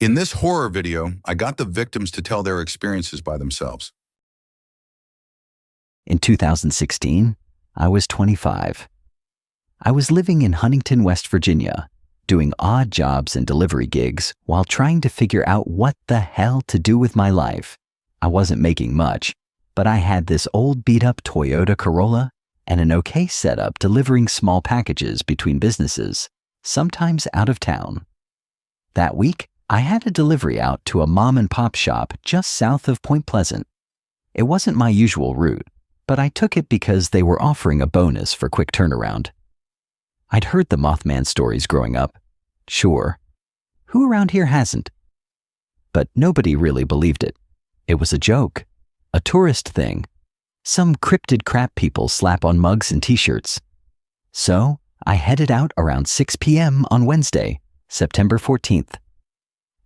In this horror video, I got the victims to tell their experiences by themselves. In 2016, I was 25. I was living in Huntington, West Virginia, doing odd jobs and delivery gigs while trying to figure out what the hell to do with my life. I wasn't making much, but I had this old beat-up Toyota Corolla and an okay setup delivering small packages between businesses, sometimes out of town. That week, I had a delivery out to a mom-and-pop shop just south of Point Pleasant. It wasn't my usual route, but I took it because they were offering a bonus for quick turnaround. I'd heard the MothMan stories growing up. Sure. Who around here hasn't? But nobody really believed it. It was a joke, a tourist thing. Some cryptid crap people slap on mugs and t-shirts. So I headed out around 6 p.m. on Wednesday, September 14th.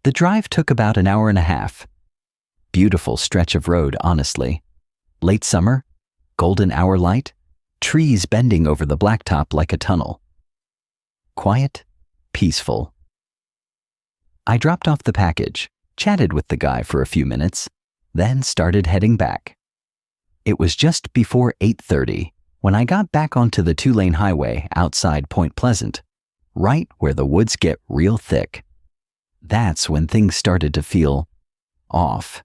The drive took about an hour and a half. Beautiful stretch of road, honestly. Late summer, golden hour light, trees bending over the blacktop like a tunnel. Quiet, peaceful. I dropped off the package, chatted with the guy for a few minutes, then started heading back. It was just before 8:30 when I got back onto the 2-lane highway outside Point Pleasant, right where the woods get real thick. That's when things started to feel off.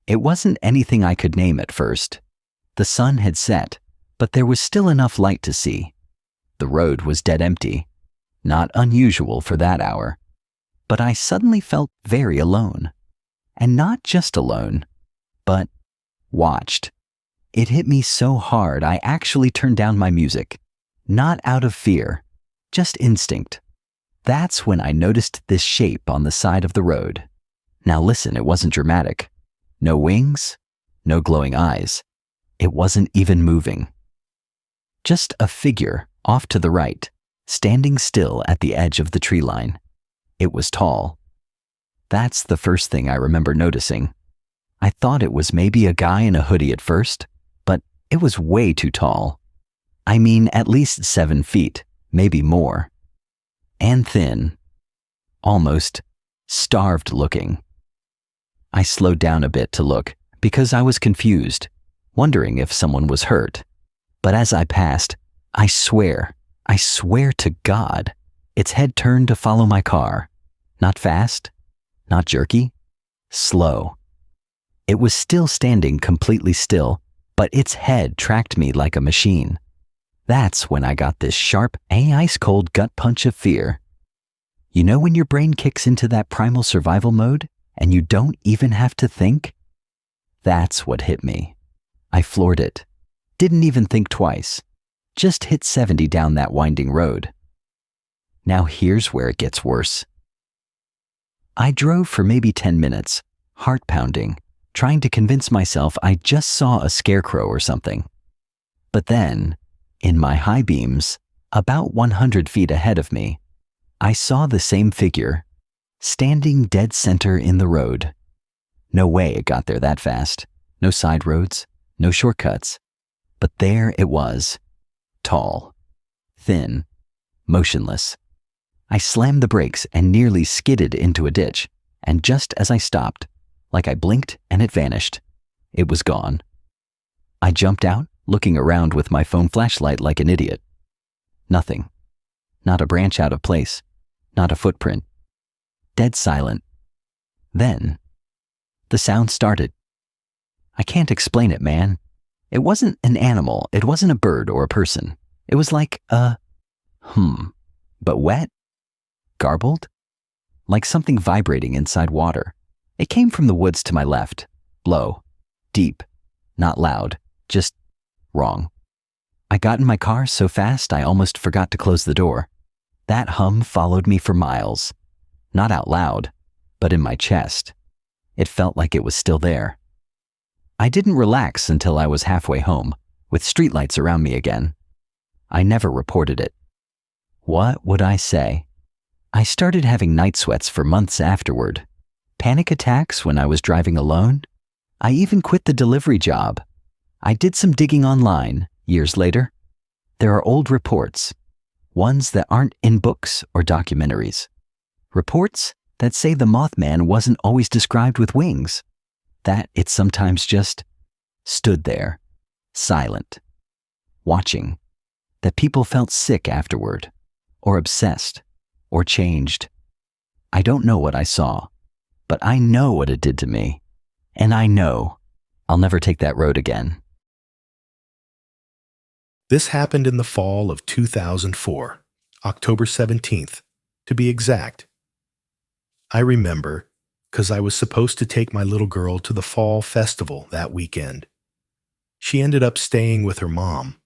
It wasn't anything I could name at first. The sun had set, but there was still enough light to see. The road was dead empty, not unusual for that hour. But I suddenly felt very alone. And not just alone, but watched. It hit me so hard I actually turned down my music. Not out of fear, just instinct. That's when I noticed this shape on the side of the road. Now listen, it wasn't dramatic. No wings, no glowing eyes. It wasn't even moving. Just a figure off to the right, standing still at the edge of the tree line. It was tall. That's the first thing I remember noticing. I thought it was maybe a guy in a hoodie at first, but it was way too tall. I mean, at least 7 feet, maybe more. And thin. Almost starved looking. I slowed down a bit to look because I was confused, wondering if someone was hurt. But as I passed, I swear to God, its head turned to follow my car. Not fast, not jerky, slow. It was still standing completely still, but its head tracked me like a machine. That's when I got this sharp, ice-cold gut punch of fear. You know when your brain kicks into that primal survival mode and you don't even have to think? That's what hit me. I floored it. Didn't even think twice. Just hit 70 down that winding road. Now here's where it gets worse. I drove for maybe 10 minutes, heart pounding, trying to convince myself I just saw a scarecrow or something. But then, in my high beams, about 100 feet ahead of me, I saw the same figure, standing dead center in the road. No way it got there that fast. No side roads, no shortcuts. But there it was. Tall, thin, motionless. I slammed the brakes and nearly skidded into a ditch, and just as I stopped, like I blinked and it vanished, it was gone. I jumped out, looking around with my phone flashlight like an idiot. Nothing. Not a branch out of place, not a footprint. Dead silent. Then, the sound started. I can't explain it, man. It wasn't an animal, it wasn't a bird or a person. It was like a but wet, garbled, like something vibrating inside water. It came from the woods to my left, low, deep, not loud, just wrong. I got in my car so fast I almost forgot to close the door. That hum followed me for miles, not out loud, but in my chest. It felt like it was still there. I didn't relax until I was halfway home, with streetlights around me again. I never reported it. What would I say? I started having night sweats for months afterward. Panic attacks when I was driving alone. I even quit the delivery job. I did some digging online, years later. There are old reports, ones that aren't in books or documentaries. Reports that say the Mothman wasn't always described with wings, that it sometimes just stood there, silent, watching, that people felt sick afterward, or obsessed, or changed. I don't know what I saw, but I know what it did to me, and I know I'll never take that road again. This happened in the fall of 2004, October 17th, to be exact. I remember because I was supposed to take my little girl to the fall festival that weekend. She ended up staying with her mom.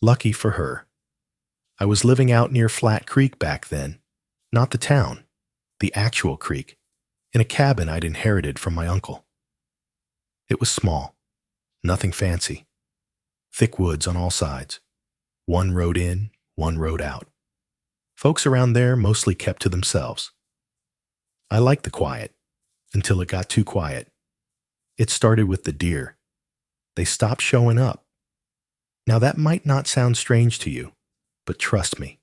Lucky for her. I was living out near Flat Creek back then, not the town, the actual creek, in a cabin I'd inherited from my uncle. It was small, nothing fancy. Thick woods on all sides. One road in, one road out. Folks around there mostly kept to themselves. I liked the quiet, until it got too quiet. It started with the deer. They stopped showing up. Now that might not sound strange to you, but trust me.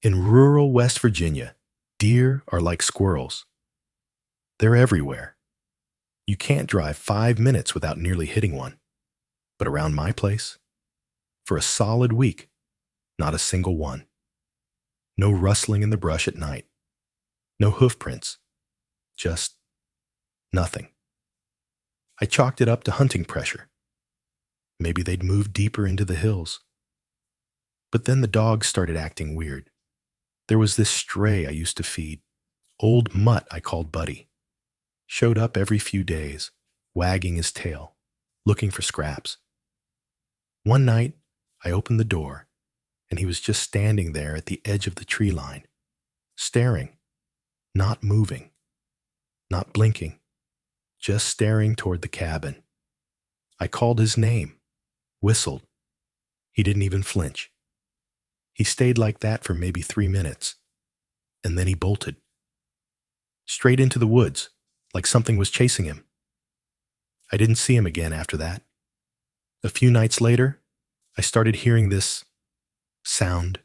In rural West Virginia, deer are like squirrels. They're everywhere. You can't drive 5 minutes without nearly hitting one. But around my place, for a solid week, not a single one. No rustling in the brush at night. No hoof prints. Just nothing. I chalked it up to hunting pressure. Maybe they'd moved deeper into the hills. But then the dogs started acting weird. There was this stray I used to feed, old Mutt I called Buddy. Showed up every few days, wagging his tail, looking for scraps. One night, I opened the door, and he was just standing there at the edge of the tree line, staring, not moving, not blinking, just staring toward the cabin. I called his name, whistled. He didn't even flinch. He stayed like that for maybe 3 minutes, and then he bolted. Straight into the woods, like something was chasing him. I didn't see him again after that. A few nights later, I started hearing this sound.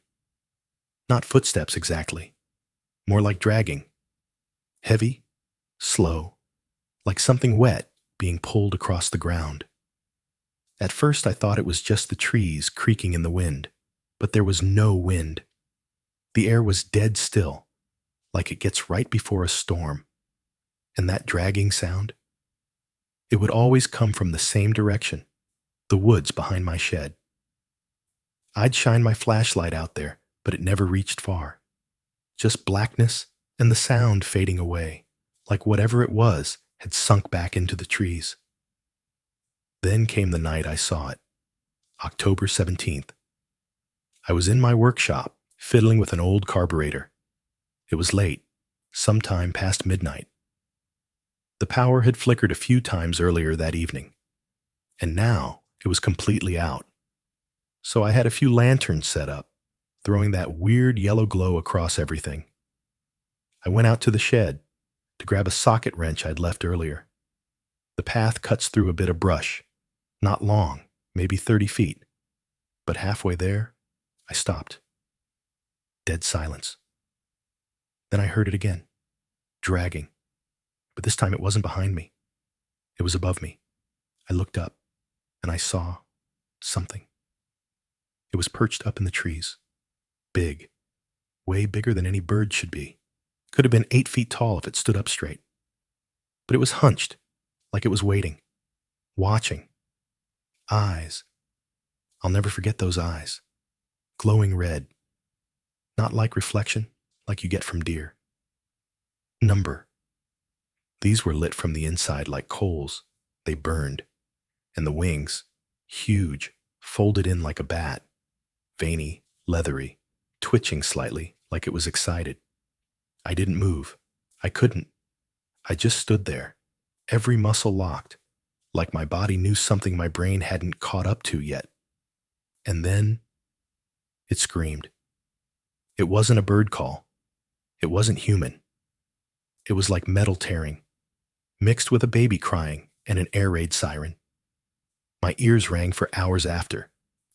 Not footsteps exactly, more like dragging. Heavy, slow, like something wet being pulled across the ground. At first I thought it was just the trees creaking in the wind, but there was no wind. The air was dead still, like it gets right before a storm. And that dragging sound? It would always come from the same direction, the woods behind my shed. I'd shine my flashlight out there, but it never reached far. Just blackness and the sound fading away, like whatever it was had sunk back into the trees. Then came the night I saw it, October 17th. I was in my workshop, fiddling with an old carburetor. It was late, sometime past midnight. The power had flickered a few times earlier that evening, and now it was completely out. So I had a few lanterns set up, throwing that weird yellow glow across everything. I went out to the shed to grab a socket wrench I'd left earlier. The path cuts through a bit of brush, not long, maybe 30 feet, but halfway there, I stopped. Dead silence. Then I heard it again, dragging. But this time it wasn't behind me. It was above me. I looked up, and I saw something. It was perched up in the trees. Big. Way bigger than any bird should be. Could have been 8 feet tall if it stood up straight. But it was hunched, like it was waiting, watching. Eyes. I'll never forget those eyes. Glowing red. Not like reflection, like you get from deer. Number. These were lit from the inside like coals. They burned. And the wings, huge, folded in like a bat. Veiny, leathery, twitching slightly like it was excited. I didn't move. I couldn't. I just stood there, every muscle locked, like my body knew something my brain hadn't caught up to yet. And then it screamed. It wasn't a bird call. It wasn't human. It was like metal tearing, mixed with a baby crying and an air raid siren. My ears rang for hours after.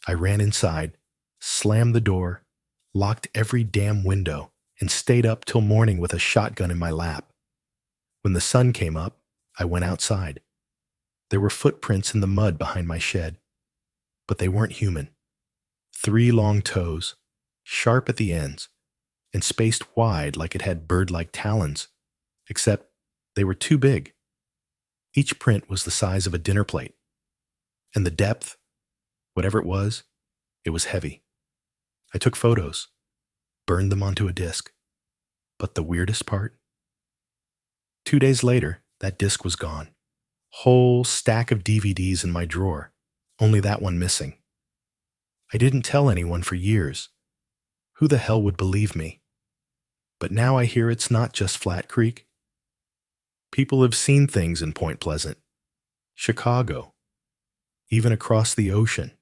I ran inside, slammed the door, locked every damn window, and stayed up till morning with a shotgun in my lap. When the sun came up, I went outside. There were footprints in the mud behind my shed, but they weren't human. 3 long toes, sharp at the ends, and spaced wide like it had bird-like talons, except they were too big. Each print was the size of a dinner plate, and the depth, whatever it was heavy. I took photos, burned them onto a disc. But the weirdest part? 2 days later, that disc was gone. Whole stack of DVDs in my drawer, only that one missing. I didn't tell anyone for years. Who the hell would believe me? But now I hear it's not just Flat Creek. People have seen things in Point Pleasant, Chicago, even across the ocean.